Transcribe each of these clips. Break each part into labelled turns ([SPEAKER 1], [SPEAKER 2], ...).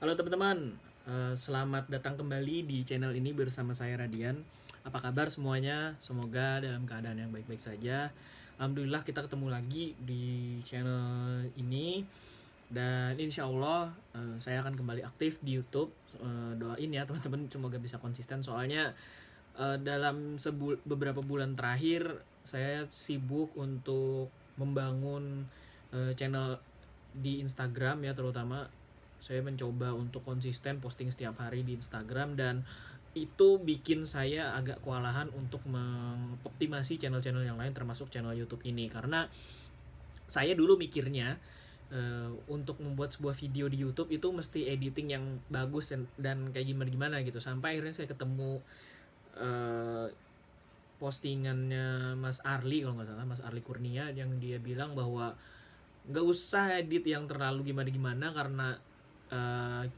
[SPEAKER 1] Halo teman-teman, selamat datang kembali di channel ini bersama saya Radian. Apa kabar semuanya? Semoga dalam keadaan yang baik-baik saja. Alhamdulillah kita ketemu lagi di channel ini. Dan insya Allah saya akan kembali aktif di YouTube. Doain ya teman-teman, semoga bisa konsisten. Soalnya dalam beberapa bulan terakhir saya sibuk untuk membangun channel di Instagram ya, terutama saya mencoba untuk konsisten posting setiap hari di Instagram, dan itu bikin saya agak kewalahan untuk mengoptimasi channel-channel yang lain termasuk channel YouTube ini. Karena saya dulu mikirnya untuk membuat sebuah video di YouTube itu mesti editing yang bagus dan kayak gimana-gimana gitu. Sampai akhirnya saya ketemu postingannya Mas Arli, kalau nggak salah Mas Arli Kurnia, yang dia bilang bahwa nggak usah edit yang terlalu gimana-gimana, karena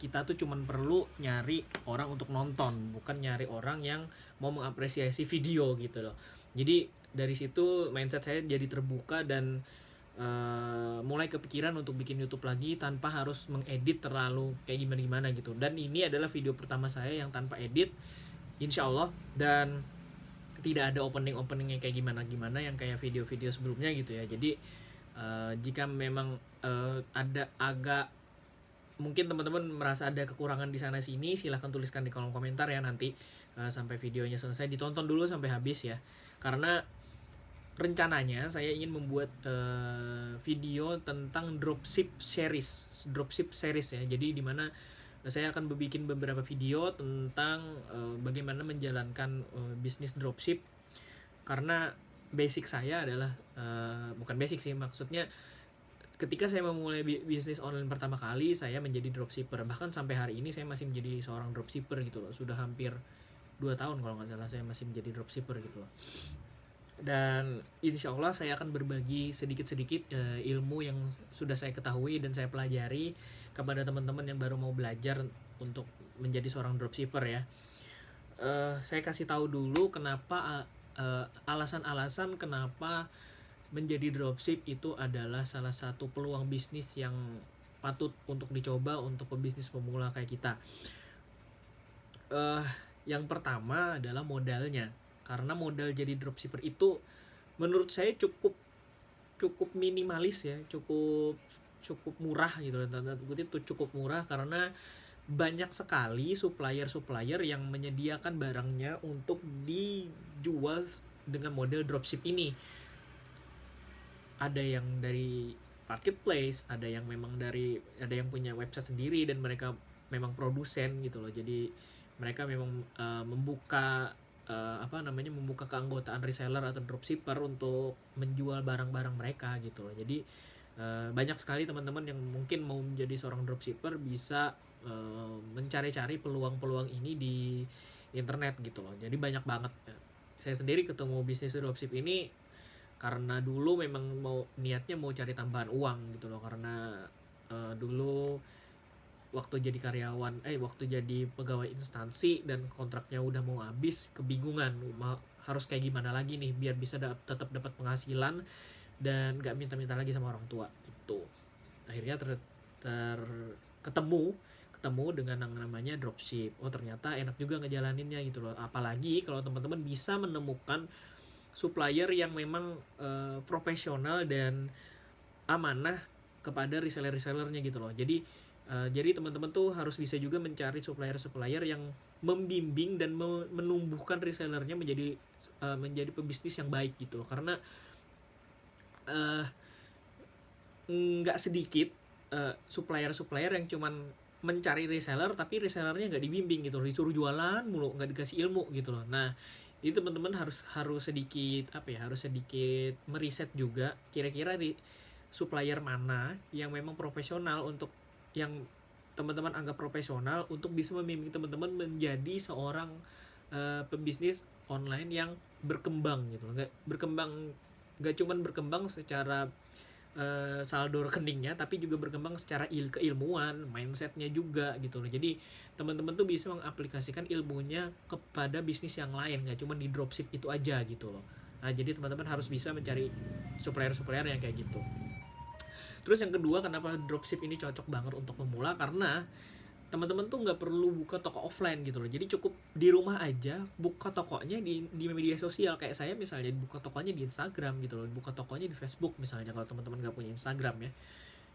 [SPEAKER 1] kita tuh cuman perlu nyari orang untuk nonton, bukan nyari orang yang mau mengapresiasi video gitu loh. Jadi dari situ mindset saya jadi terbuka dan mulai kepikiran untuk bikin YouTube lagi tanpa harus mengedit terlalu kayak gimana-gimana gitu. Dan ini adalah video pertama saya yang tanpa edit, insya Allah, dan tidak ada opening yang kayak gimana-gimana yang kayak video-video sebelumnya gitu ya. Jadi jika memang ada agak mungkin teman-teman merasa ada kekurangan di sana sini, silahkan tuliskan di kolom komentar ya nanti sampai videonya selesai. Ditonton dulu sampai habis ya, karena rencananya saya ingin membuat video tentang dropship series ya. Jadi dimana saya akan bikin beberapa video tentang bagaimana menjalankan bisnis dropship. Karena basic saya adalah bukan basic sih, maksudnya ketika saya memulai bisnis online pertama kali, saya menjadi dropshipper. Bahkan sampai hari ini saya masih menjadi seorang dropshipper gitu loh. Sudah hampir 2 tahun kalau nggak salah saya masih menjadi dropshipper gitu loh. Dan insya Allah saya akan berbagi sedikit-sedikit ilmu yang sudah saya ketahui dan saya pelajari kepada teman-teman yang baru mau belajar untuk menjadi seorang dropshipper ya. Saya kasih tahu dulu kenapa alasan-alasan kenapa menjadi dropship itu adalah salah satu peluang bisnis yang patut untuk dicoba untuk pebisnis pemula kayak kita. Yang pertama adalah modalnya, karena modal jadi dropshipper itu menurut saya cukup minimalis ya, cukup murah gitu. Itu cukup murah karena banyak sekali supplier yang menyediakan barangnya untuk dijual dengan model dropship ini. Ada yang dari marketplace, ada yang punya website sendiri dan mereka memang produsen gitu loh. Jadi mereka memang membuka keanggotaan reseller atau dropshipper untuk menjual barang-barang mereka gitu loh. Jadi banyak sekali teman-teman yang mungkin mau menjadi seorang dropshipper bisa mencari-cari peluang-peluang ini di internet gitu loh. Jadi banyak banget. Saya sendiri ketemu bisnis dropship ini karena dulu memang niatnya mau cari tambahan uang gitu loh. Karena dulu waktu jadi pegawai instansi dan kontraknya udah mau habis, kebingungan harus kayak gimana lagi nih biar bisa tetap dapat penghasilan dan gak minta-minta lagi sama orang tua gitu. Akhirnya ketemu dengan yang namanya dropship. Oh ternyata enak juga ngejalaninnya gitu loh. Apalagi kalau teman-teman bisa menemukan supplier yang memang profesional dan amanah kepada reseller-resellernya gitu loh. Jadi teman-teman tuh harus bisa juga mencari supplier yang membimbing dan menumbuhkan resellernya menjadi pebisnis yang baik gitu loh. Karena nggak sedikit supplier yang cuman mencari reseller tapi resellernya nggak dibimbing gitu loh, disuruh jualan mulu, nggak dikasih ilmu gitu loh. Nah jadi teman-teman harus sedikit meriset juga kira-kira di supplier mana yang memang profesional, untuk yang teman-teman anggap profesional untuk bisa membimbing teman-teman menjadi seorang pebisnis online yang berkembang gitu loh. Nggak cuman berkembang secara saldo rekeningnya, tapi juga berkembang secara keilmuan, mindsetnya juga gitu loh. Jadi teman-teman tuh bisa mengaplikasikan ilmunya kepada bisnis yang lain, nggak cuma di dropship itu aja gitu loh. Nah jadi teman-teman harus bisa mencari supplier yang kayak gitu. Terus yang kedua, kenapa dropship ini cocok banget untuk pemula? Karena teman-teman tuh nggak perlu buka toko offline gitu loh. Jadi cukup di rumah aja buka tokonya di media sosial. Kayak saya misalnya buka tokonya di Instagram gitu loh, buka tokonya di Facebook misalnya kalau teman-teman nggak punya Instagram ya.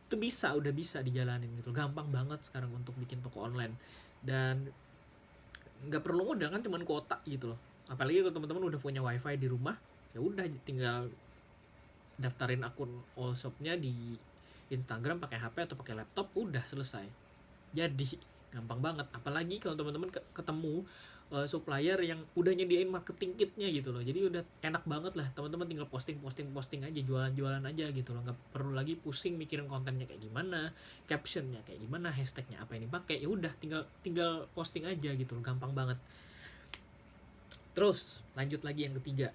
[SPEAKER 1] Itu bisa, udah bisa dijalanin gitu. Gampang banget sekarang untuk bikin toko online. Dan nggak perlu modal kan, cuman kuota gitu loh. Apalagi kalau teman-teman udah punya wifi di rumah, ya udah tinggal daftarin akun all shopnya di Instagram pakai HP atau pakai laptop, udah selesai. Jadi gampang banget. Apalagi kalau teman-teman ketemu supplier yang udah nyediain marketing kitnya gitu loh. Jadi udah enak banget lah, teman-teman tinggal posting aja, jualan aja gitu loh. Nggak perlu lagi pusing mikirin kontennya kayak gimana, captionnya kayak gimana, hashtagnya apa yang dipakai. Ya udah tinggal posting aja gitu loh, gampang banget. Terus lanjut lagi yang ketiga,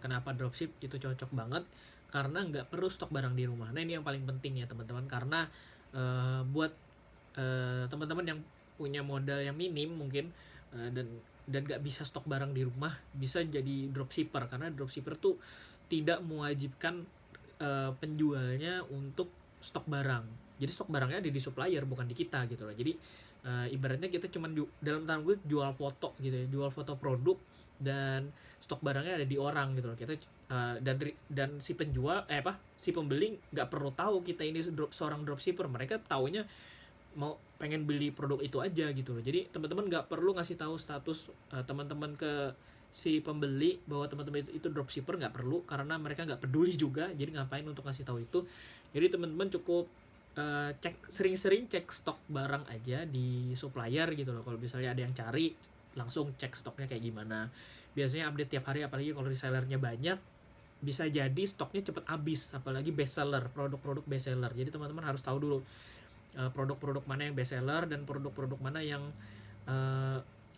[SPEAKER 1] kenapa dropship itu cocok banget, karena nggak perlu stok barang di rumah. Nah ini yang paling penting ya teman-teman, karena buat teman-teman yang punya modal yang minim mungkin, dan nggak bisa stok barang di rumah, bisa jadi dropshipper. Karena dropshipper tuh tidak mewajibkan penjualnya untuk stok barang. Jadi stok barangnya ada di supplier, bukan di kita gitu loh. Jadi ibaratnya kita cuman dalam tanda kutip jual foto gitu ya, jual foto produk, dan stok barangnya ada di orang gitu loh. Kita dan si penjual si pembeli nggak perlu tahu kita ini seorang dropshipper. Mereka taunya mau pengen beli produk itu aja gitu loh. Jadi teman-teman nggak perlu ngasih tahu status teman-teman ke si pembeli bahwa teman-teman itu dropshipper, nggak perlu, karena mereka nggak peduli juga. Jadi ngapain untuk ngasih tahu itu. Jadi teman-teman cukup sering-sering cek stok barang aja di supplier gitu loh. Kalau misalnya ada yang cari, langsung cek stoknya kayak gimana. Biasanya update tiap hari, apalagi kalau resellernya banyak, bisa jadi stoknya cepet habis. Apalagi best seller, produk-produk best seller. Jadi teman-teman harus tahu dulu produk-produk mana yang best seller dan produk-produk mana yang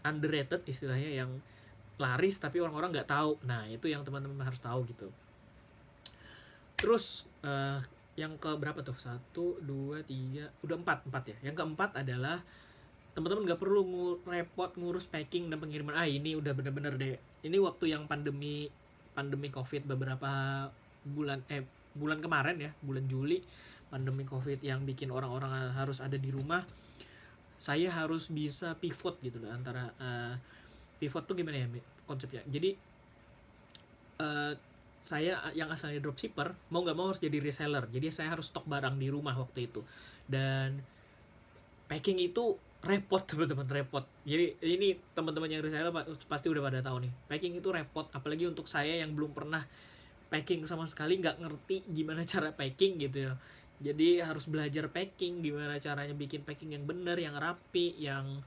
[SPEAKER 1] underrated istilahnya, yang laris tapi orang-orang nggak tahu. Nah itu yang teman-teman harus tahu gitu. Terus yang ke berapa tuh? 1, 2, 3, udah 4 ya. Yang keempat adalah teman-teman nggak perlu repot ngurus packing dan pengiriman. Ini udah bener-bener deh. Ini waktu yang pandemi COVID beberapa bulan kemarin ya, bulan Juli, pandemi COVID yang bikin orang-orang harus ada di rumah. Saya harus bisa pivot gitu loh antara pivot tuh gimana ya konsepnya. Jadi saya yang asalnya dropshipper mau nggak mau harus jadi reseller. Jadi saya harus stok barang di rumah waktu itu. Dan packing itu repot teman-teman, repot. Jadi ini teman-teman yang reseller pasti udah pada tahu nih, packing itu repot. Apalagi untuk saya yang belum pernah packing sama sekali, nggak ngerti gimana cara packing gitu ya. Jadi harus belajar packing, gimana caranya bikin packing yang benar, yang rapi, yang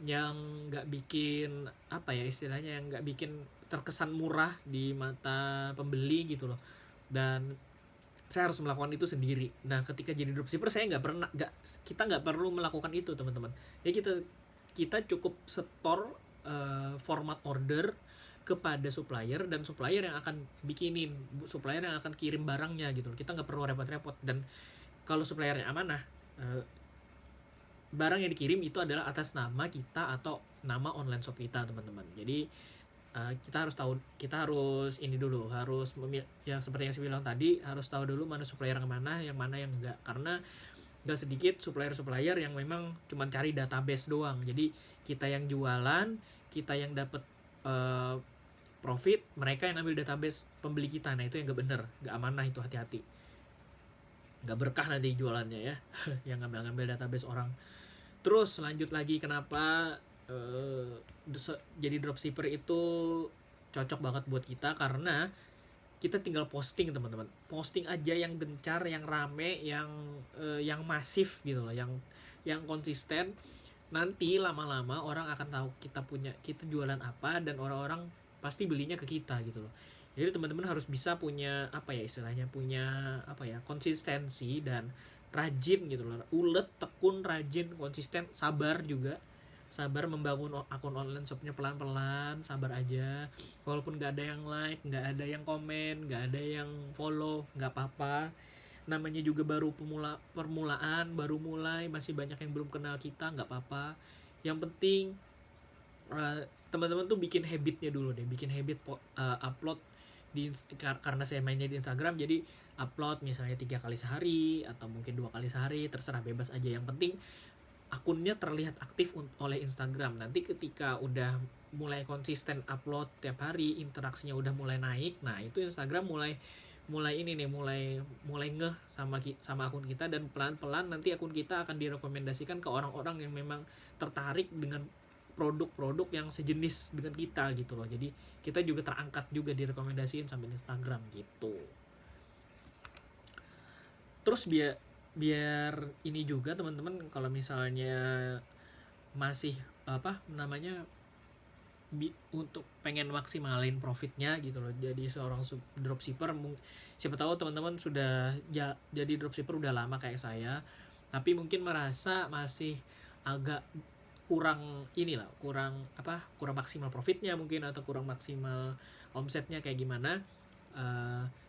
[SPEAKER 1] nggak bikin istilahnya, yang nggak bikin terkesan murah di mata pembeli gitu loh. Dan saya harus melakukan itu sendiri. Nah ketika jadi dropshipper saya kita nggak perlu melakukan itu teman-teman. Ya kita cukup setor format order kepada supplier, dan supplier yang akan supplier yang akan kirim barangnya gitu. Kita nggak perlu repot-repot. Dan kalau suppliernya amanah, barang yang dikirim itu adalah atas nama kita atau nama online shop kita teman-teman. Jadi kita harus ya seperti yang saya bilang tadi, harus tahu dulu mana supplier yang mana yang enggak. Karena nggak sedikit supplier yang memang cuma cari database doang. Jadi kita yang jualan, kita yang dapat profit, mereka yang ambil database pembeli kita. Nah itu yang nggak bener, nggak amanah, itu hati-hati, nggak berkah nanti jualannya ya. Yang ngambil database orang. Terus lanjut lagi, kenapa jadi dropshipper itu cocok banget buat kita, karena kita tinggal posting teman-teman, posting aja yang gencar, yang rame, yang masif gitu loh, yang konsisten. Nanti lama-lama orang akan tahu kita jualan apa, dan orang-orang pasti belinya ke kita gitu loh. Jadi teman-teman harus bisa punya konsistensi dan rajin gitu loh, ulet, tekun, rajin, konsisten, sabar juga. Sabar membangun akun online shopnya pelan-pelan, sabar aja. Walaupun gak ada yang like, gak ada yang komen, gak ada yang follow, gak apa-apa. Namanya juga baru permulaan, baru mulai, masih banyak yang belum kenal kita, gak apa-apa. Yang penting teman-teman tuh bikin habitnya dulu deh, bikin habit upload karena saya mainnya di Instagram, jadi upload misalnya 3 kali sehari atau mungkin 2 kali sehari, terserah, bebas aja. Yang penting akunnya terlihat aktif oleh Instagram. Nanti ketika udah mulai konsisten upload tiap hari, interaksinya udah mulai naik, nah itu Instagram mulai ini nih, mulai ngeh sama akun kita, dan pelan-pelan nanti akun kita akan direkomendasikan ke orang-orang yang memang tertarik dengan produk-produk yang sejenis dengan kita gitu loh. Jadi kita juga terangkat juga direkomendasiin sampai Instagram gitu. Terus biar ini juga teman-teman, kalau misalnya masih untuk pengen maksimalin profitnya gitu loh, jadi seorang dropshipper, siapa tahu teman-teman sudah jadi dropshipper udah lama kayak saya, tapi mungkin merasa masih agak kurang maksimal profitnya mungkin, atau kurang maksimal omsetnya kayak gimana.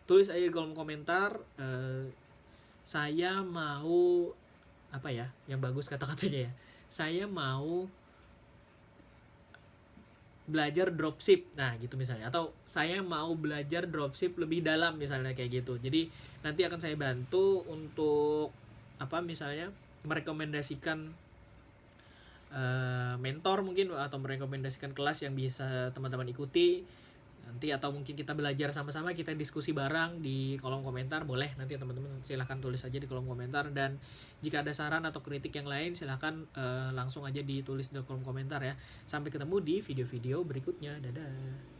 [SPEAKER 1] Tulis aja di kolom komentar, saya mau yang bagus kata-katanya ya, saya mau belajar dropship, nah gitu misalnya, atau saya mau belajar dropship lebih dalam misalnya kayak gitu. Jadi nanti akan saya bantu untuk misalnya merekomendasikan mentor mungkin, atau merekomendasikan kelas yang bisa teman-teman ikuti nanti, atau mungkin kita belajar sama-sama, kita diskusi bareng di kolom komentar. Boleh, nanti teman-teman silahkan tulis aja di kolom komentar, dan jika ada saran atau kritik yang lain silahkan langsung aja ditulis di kolom komentar ya. Sampai ketemu di video-video berikutnya, dadah.